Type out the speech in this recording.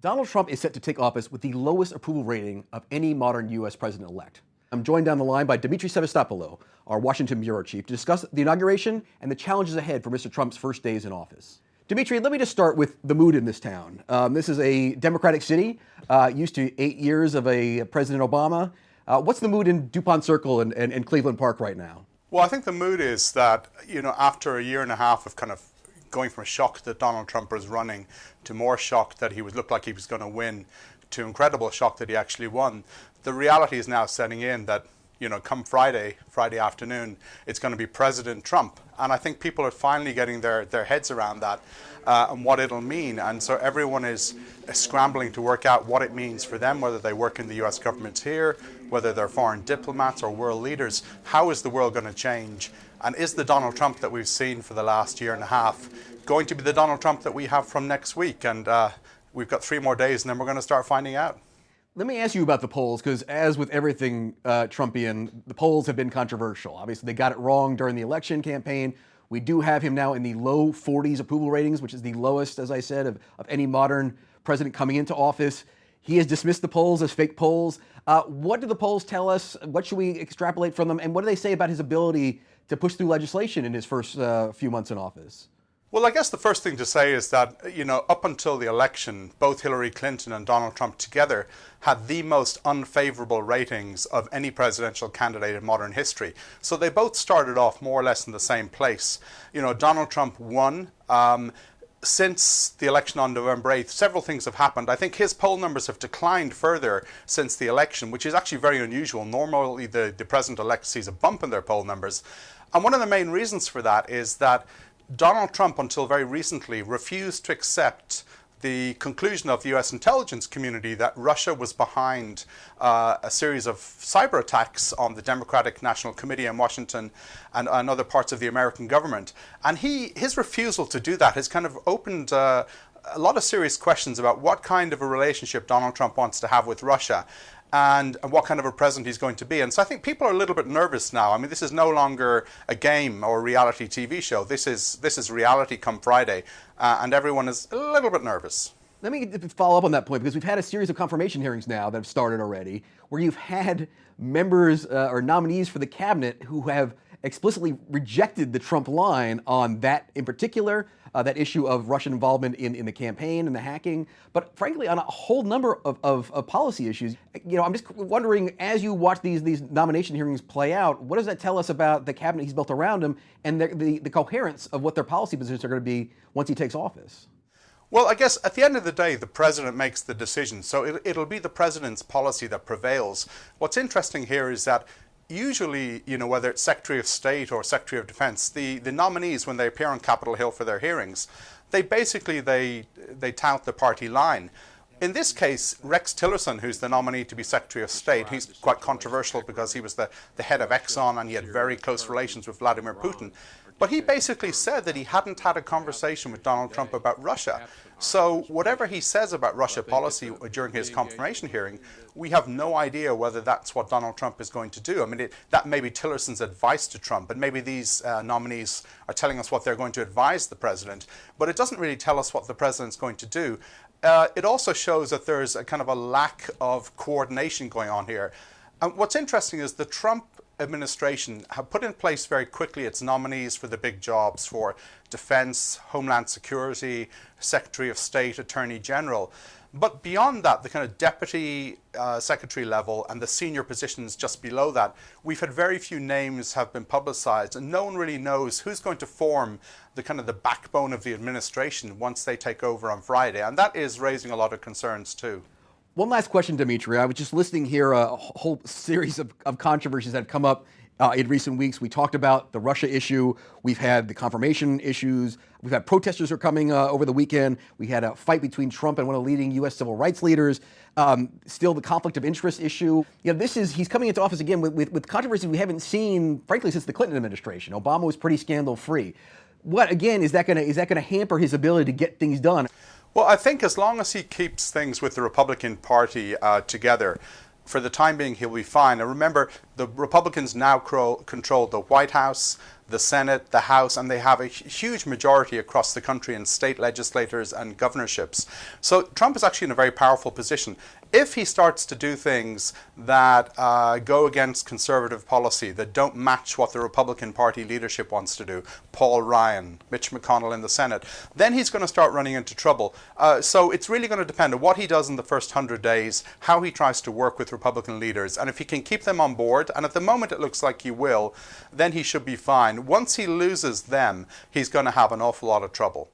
Donald Trump is set to take office with the lowest approval rating of any modern U.S. president-elect. I'm joined down the line by Demetri Sevastopulo, our Washington bureau chief, to discuss the inauguration and the challenges ahead for Mr. Trump's first days in office. Demetri, let me just start with the mood in this town. This is a Democratic city, used to 8 years of a President Obama. What's the mood in DuPont Circle and Cleveland Park right now? Well, I think the mood is that, after a year and a half of kind of going from a shock that Donald Trump was running to more shock that he looked like he was going to win to incredible shock that he actually won, the reality is now setting in that, come Friday afternoon, it's going to be President Trump. And I think people are finally getting their heads around that and what it'll mean. And so everyone is scrambling to work out what it means for them, whether they work in the US government here, whether they're foreign diplomats or world leaders. How is the world going to change? And is the Donald Trump that we've seen for the last year and a half going to be the Donald Trump that we have from next week? And we've got 3 more days and then we're going to start finding out. Let me ask you about the polls, because as with everything Trumpian, the polls have been controversial. Obviously, they got it wrong during the election campaign. We do have him now in the low 40s approval ratings, which is the lowest, as I said, of any modern president coming into office. He has dismissed the polls as fake polls. What do the polls tell us? What should we extrapolate from them? And what do they say about his ability to push through legislation in his first few months in office? Well, I guess the first thing to say is that, up until the election, both Hillary Clinton and Donald Trump together had the most unfavorable ratings of any presidential candidate in modern history. So they both started off more or less in the same place. Donald Trump won. Since the election on November 8th, several things have happened. I think his poll numbers have declined further since the election, which is actually very unusual. Normally, the president-elect sees a bump in their poll numbers. And one of the main reasons for that is that Donald Trump, until very recently, refused to accept the conclusion of the US intelligence community that Russia was behind a series of cyber attacks on the Democratic National Committee in Washington and other parts of the American government. And his refusal to do that has kind of opened a lot of serious questions about what kind of a relationship Donald Trump wants to have with Russia and what kind of a president he's going to be. And so I think people are a little bit nervous now. I mean, this is no longer a game or a reality TV show. This is reality come Friday, and everyone is a little bit nervous. Let me follow up on that point, because we've had a series of confirmation hearings now that have started already, where you've had members or nominees for the cabinet who have explicitly rejected the Trump line on that in particular, that issue of Russian involvement in the campaign and the hacking, but frankly on a whole number of policy issues. I'm just wondering, as you watch these nomination hearings play out, what does that tell us about the cabinet he's built around him and the coherence of what their policy positions are going to be once he takes office? Well, I guess at the end of the day, the president makes the decision, so it'll be the president's policy that prevails. What's interesting here is that usually, whether it's Secretary of State or Secretary of Defense, the nominees, when they appear on Capitol Hill for their hearings, they tout the party line. In this case, Rex Tillerson, who's the nominee to be Secretary of State, he's quite controversial because he was the head of Exxon and he had very close relations with Vladimir Putin. But he basically said that he hadn't had a conversation with Donald Trump about Russia. So whatever he says about Russia policy during his confirmation hearing, we have no idea whether that's what Donald Trump is going to do. I mean, that may be Tillerson's advice to Trump, and maybe these nominees are telling us what they're going to advise the president, but it doesn't really tell us what the president's going to do. It also shows that there's a kind of a lack of coordination going on here. And what's interesting is the Trump administration have put in place very quickly its nominees for the big jobs for defense, homeland security, Secretary of State, Attorney General. But beyond that, the kind of deputy secretary level and the senior positions just below that, we've had very few names have been publicized, and no one really knows who's going to form the backbone of the administration once they take over on Friday. And that is raising a lot of concerns too. One last question, Demetri. I was just listing here a whole series of controversies that have come up in recent weeks. We talked about the Russia issue. We've had the confirmation issues. We've had protesters who are coming over the weekend. We had a fight between Trump and one of the leading U.S. civil rights leaders. Still the conflict of interest issue. He's coming into office again with controversies we haven't seen, frankly, since the Clinton administration. Obama was pretty scandal-free. What, again, is that going to hamper his ability to get things done? Well, I think as long as he keeps things with the Republican Party together, for the time being, he'll be fine. And remember, The Republicans now control the White House, the Senate, the House, and they have a huge majority across the country in state legislators and governorships. So Trump is actually in a very powerful position. If he starts to do things that go against conservative policy, that don't match what the Republican Party leadership wants to do, Paul Ryan, Mitch McConnell in the Senate, then he's going to start running into trouble. So it's really going to depend on what he does in the first 100 days, how he tries to work with Republican leaders, and if he can keep them on board, and at the moment it looks like he will, then he should be fine. Once he loses them, he's going to have an awful lot of trouble.